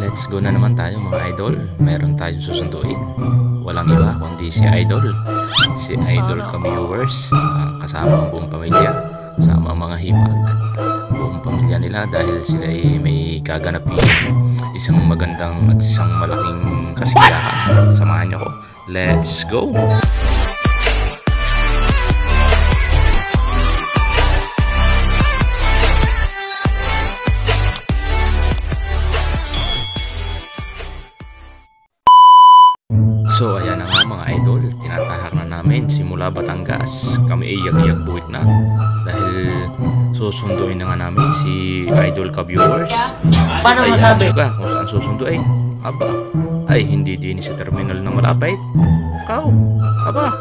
Let's go na naman tayo mga idol. Meron tayong susunduin. Walang iba kundi si Idol. Si Idol ka-viewers. Kasama ang buong pamilya. Kasama ang mga hipag. Buong pamilya nila dahil sila ay may gaganapin. Isang magandang at isang malaking kasiyahan. Samahan niyo ko. Let's go! So ayan na nga mga idol, tinatahak na namin simula Batangas. Kami ay yag-yag buwik na dahil susunduin na nga namin si Idol ka-viewers. Paano Ay masabi? ka kung saan susunduin. Aba, ay hindi din sa terminal ng malapit. Ikaw, aba,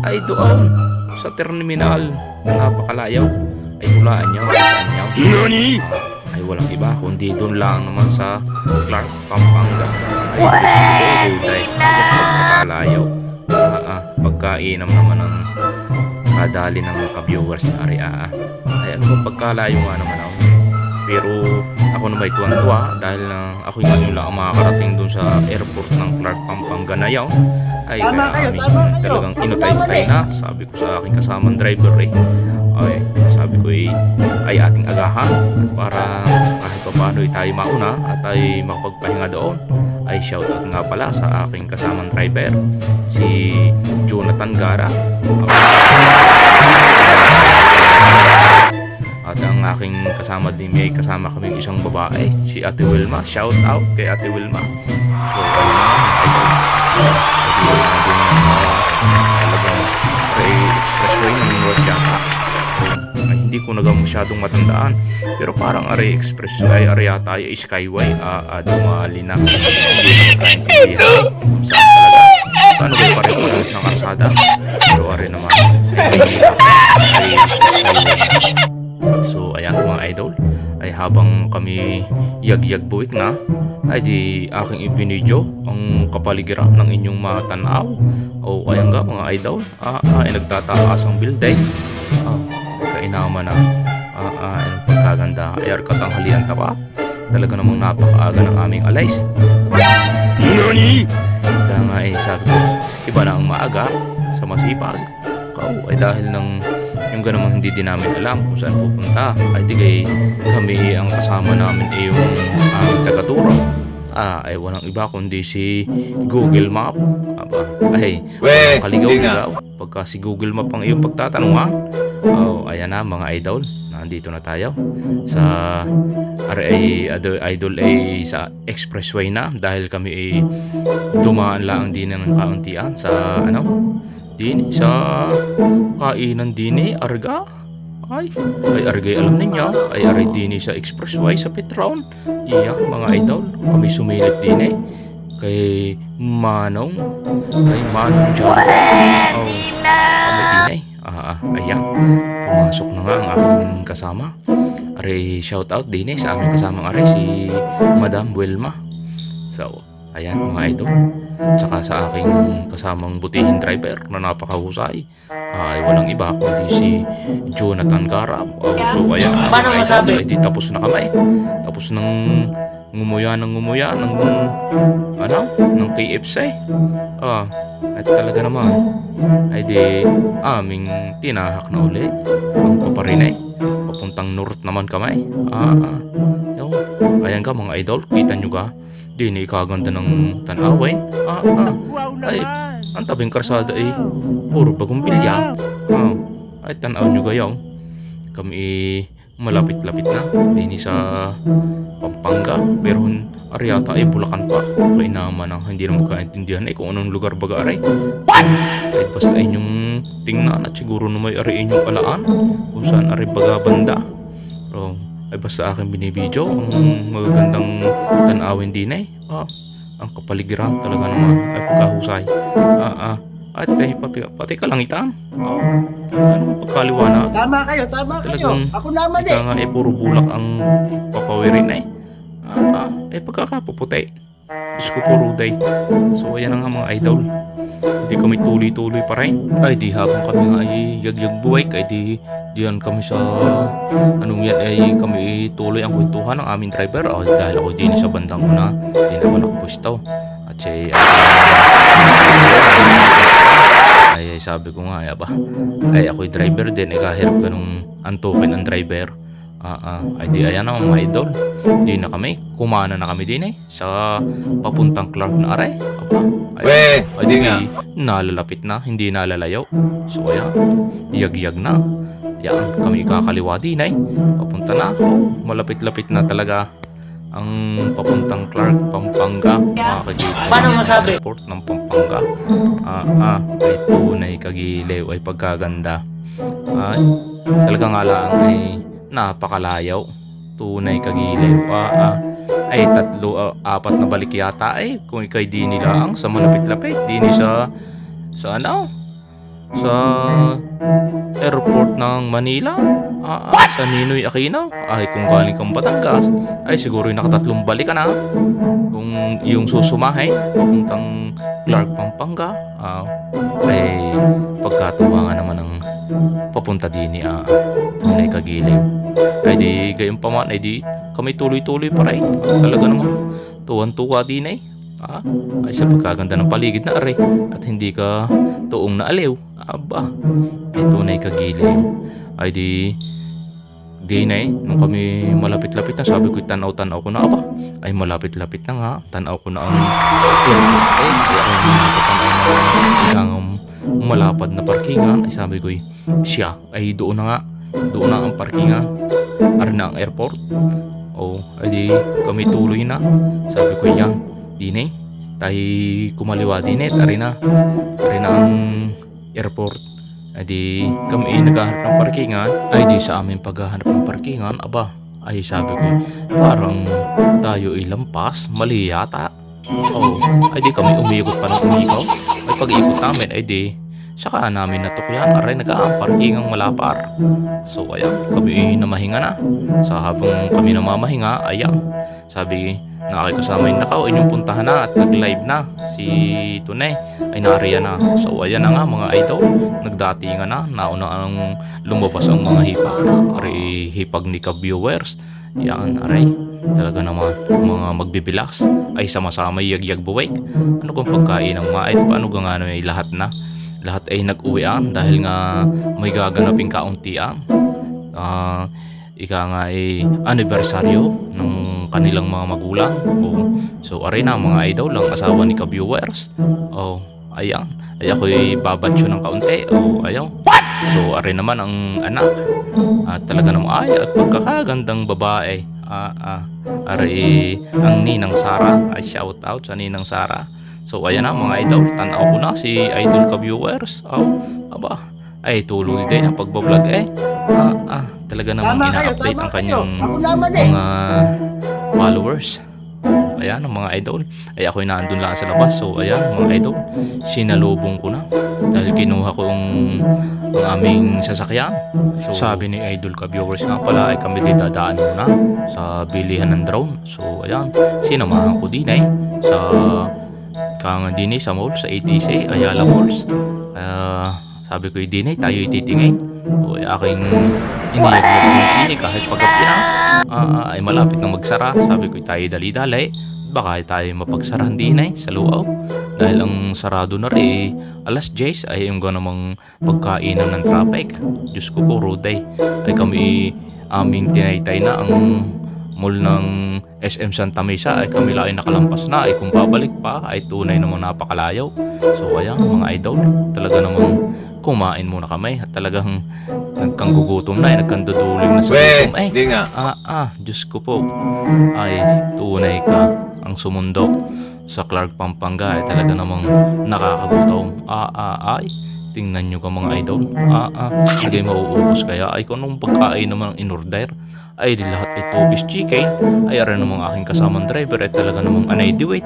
ay doon sa terminal na napakalayaw. Ay hulaan niyo, saan niyo? Ay walang iba kundi doon lang naman sa Clark, Pampanga. Ay pagkakalayaw. Pagkainam naman ng kadali ng ka-viewers na area. Ay ano ba pagkalayo nga naman ako. Pero ako na may tuwan-tuwa dahil ako yung lang makakarating doon sa airport ng Clark, Pampanga na yaw. Ay kaya kami talagang inutay-tay na. Sabi ko sa aking kasamang driver ay sabi ko ay ating agahan para kahit pa paano tayo mauna at ay makapagpahinga doon. Ay shoutout nga pala sa aking kasamang driver si Jonathan Gara at ang aking kasama din may kasama kaming isang babae si Ate Wilma. Shoutout kay Ate Wilma. So expressway ng North Yata. Hindi ko naga masyadong matandaan pero parang Array Expressway, Array yata ay Skyway. Dumali na hindi naman kaintindihan kung saan talaga paano ba pare-parehas ng kalsada pero Array naman ay Skyway. So ayan mga idol, ay habang kami yag-yag buwik na ay di aking ibinidyo ang kapaligiran ng inyong matanaw. O ayan nga mga idol, ay nagtataas ang build kainaman na ang pagkaganda ay katanghalian tapa. Talaga namang napakaaga ng aming alays. Kaya nga sabi ko, iba na ang maaga sa masipag. Ay dahil ng yung ganamang hindi din namin alam kung saan pupunta ay digay kami ang kasama namin ay yung aming tagaturo. Ay walang iba kundi si Google Map. Ay kaligaw-ligaw pagka si Google Map ang iyong pagtatanungan. Ayan na mga idol, nandito na tayo sa Idol ay sa expressway na dahil kami ay dumaan lang din ng kauntian sa din sa kainan din Arga. Ay Argay alam ninyo ay aray din sa expressway sa Petron. Mga idol, kami sumilip din kay Manong Jaro. Kami din ayan, pumasok na nga ang aking kasama. Aray shoutout din sa aming kasamang aray si Madam Wilma. So ayan mga idol, tsaka sa aking kasamang butihin driver na napakahusay ay walang iba kundi si Jonathan Gara. So ayan mga idol, ay di tapos na kami. Tapos ng ngumuya ng KFC. At talaga naman ay di aming tinahak na uli ang paparinay papuntang north naman kami. Ayan ka mga idol, kita nyo ka din kaganda ng tanawin. Ay ang tabing karsada ay puro bagong bilya. Ay tanaw nyo gayaw kami malapit-lapit na din sa Pampanga pero Ariata ay Bulacan pa. Kaya naman ang hindi na magkaintindihan kung anong lugar baga aray. Ay basta inyong tingnan at siguro na may ari inyong alaan kung saan aray baga banda. Ay basta aking binibidyo ang magagandang tanawin din ang kapaligiran talaga naman ay pagkahusay. At pati kalangitan. Pagkaliwanag. Tama kayo. Ako naman ika nga puro bulak ang papawirin pagkakapuputi. Diyos ko puro day. So ayan nga mga idol, hindi kami tuloy-tuloy pa rin. Ay di habang kami nga ay yag-yag buhay ay di diyan kami sa anong yan ay kami tuloy ang kwentuhan ng aming driver. Dahil ako din sa bandang una, din ako nakapwesto. At siya ay sabi ko nga, ay ako'y driver din, kahirap ka nung antukin ang driver. Ay di ayan naman mga idol, di na kami, kumana na kami din sa papuntang Clark na aray. Ay di nga, nalalapit na, hindi nalalayaw. So ayan, yag-yag na. Yan, kami kakaliwa din papunta na ako, malapit-lapit na talaga ang papuntang Clark, Pampanga. Makakikita ko ang airport ng Pampanga. Ay tunay kagiliw, ay pagkaganda. Ay talaga nga lang ay napakalayaw, tunay kagiliw. Ay apat na balik yata ay kung ikay di nila ang sa malapit-lapit din sa airport ng Manila. Sa Ninoy Aquino. Ay kung galing kang Batangas ay siguro yung nakatatlong balik ka na kung yung susumahay papuntang Clark, Pampanga. Ay pagkatuwa nga naman ang papunta din ni tunay kagiliw. Ay di gayon pa man, ay di kami tuloy-tuloy pa rin. Talaga naman tuwan-tuwa din ay sa pagkaganda ng paligid na aray at hindi ka tuong naaliw. Ay tunay kagiliw. Ay di nung kami malapit-lapit na, sabi ko tanaw-tanaw ko na ay malapit-lapit na nga, tanaw ko na ang malapad na parkingan. Ay sabi ko siya ay doon na ang parkingan, ari na ang airport. Ay di kami tuloy na, sabi ko yan din tayo kumaliwa din ari na ang airport. Ay di kami naghahanap ng parkingan. Ay di sa aming paghahanap ng parkingan, ay sabi ko parang tayo ilampas, mali yata. Ay di kami umikot pa ng umikaw. Ay pag-ikot namin ay di saka namin natukyan aray nag-aang parkingang malapar. So ayan, kami namahinga na. Sa habang kami namamahinga, ayan, sabi nakikasama yung nakaw, inyong puntahan na at nag-live na si Tunay ay nariya na. So ayan na nga mga idol, nagdatingan na, nauna ang lumabas ang mga hipag ni ka-viewers. Yan aray, talaga naman mga magbibilas ay sama-sama yag-yag buwik. Ano kung pagkain ng mga ito, paano nga ay lahat ay nag-uwian dahil nga may gaganaping kauntian. Ika nga ay anibersaryo ng kanilang mga magulang. So aray na mga idol, ang asawa ni ka-viewers. Ayan, ay ako'y babatsyo ng kaunti. Ayaw. So aray naman ang anak. Talaga naman ay at pagkakagandang babae. Aray ang Ninang Sara. Ay shout out sa Ninang Sara. So ayan na mga idol, tanaw ko na si idol ka-viewers. Ay tuloy din ang pagbablog talaga namang ina-update ang kanyang mga followers. Ayan ang mga idol, ay ako'y naandun lang sa labas. So ayan mga idol, sinalubong ko na dahil kinuha ko ang aming sasakyan. So sabi ni idol ka-viewers nga pala ay kami dadaan muna sa bilihan ng drone. So ayan, sinamahan ko din sa din sa mall, sa ATC Ayala Malls. Sabi ko din tayo ititingin. Aking iniyag kahit paggabi na ay malapit na magsara. Sabi ko tayo dali-dali, baka tayo mapagsarahan din sa luaw dahil ang sarado na rin alas 10 ay yung ganamang pagkainan ng traffic. Diyos ko po, roday ay kami aming tinaytay na ang mall ng SM Santa Mesa ay kami lang ay nakalampas na. Ay kung babalik pa ay tunay namang napakalayaw. So ayan mga idol, talaga namang kumain muna kami at talagang nagkanggugutom na, nagkanduduling na sa gutom. Diyos ko po, ay tunay ka ang sumundo sa Clark, Pampanga. Ay talaga namang nakakagutom. Ay tingnan nyo ka mga idol. Hindi mauubos kaya ay kung anong pagkain naman ang inorder ay di lahat ay 2-piece chicken. Ay aran namang aking kasamang driver ay talaga namang anay diwit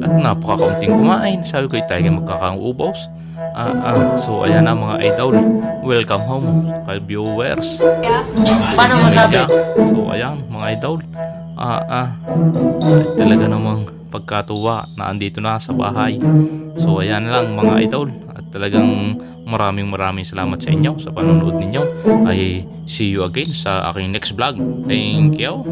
at napakakaunting kumain. Sabi ko tayo magkakaubos. So ayan na mga idol, welcome home kay viewers. So ayan mga idol, talaga namang pagkatuwa na andito na sa bahay. So ayan lang mga idol, at talagang maraming salamat sa inyo sa panonood ninyo. Ay see you again sa aking next vlog. Thank you.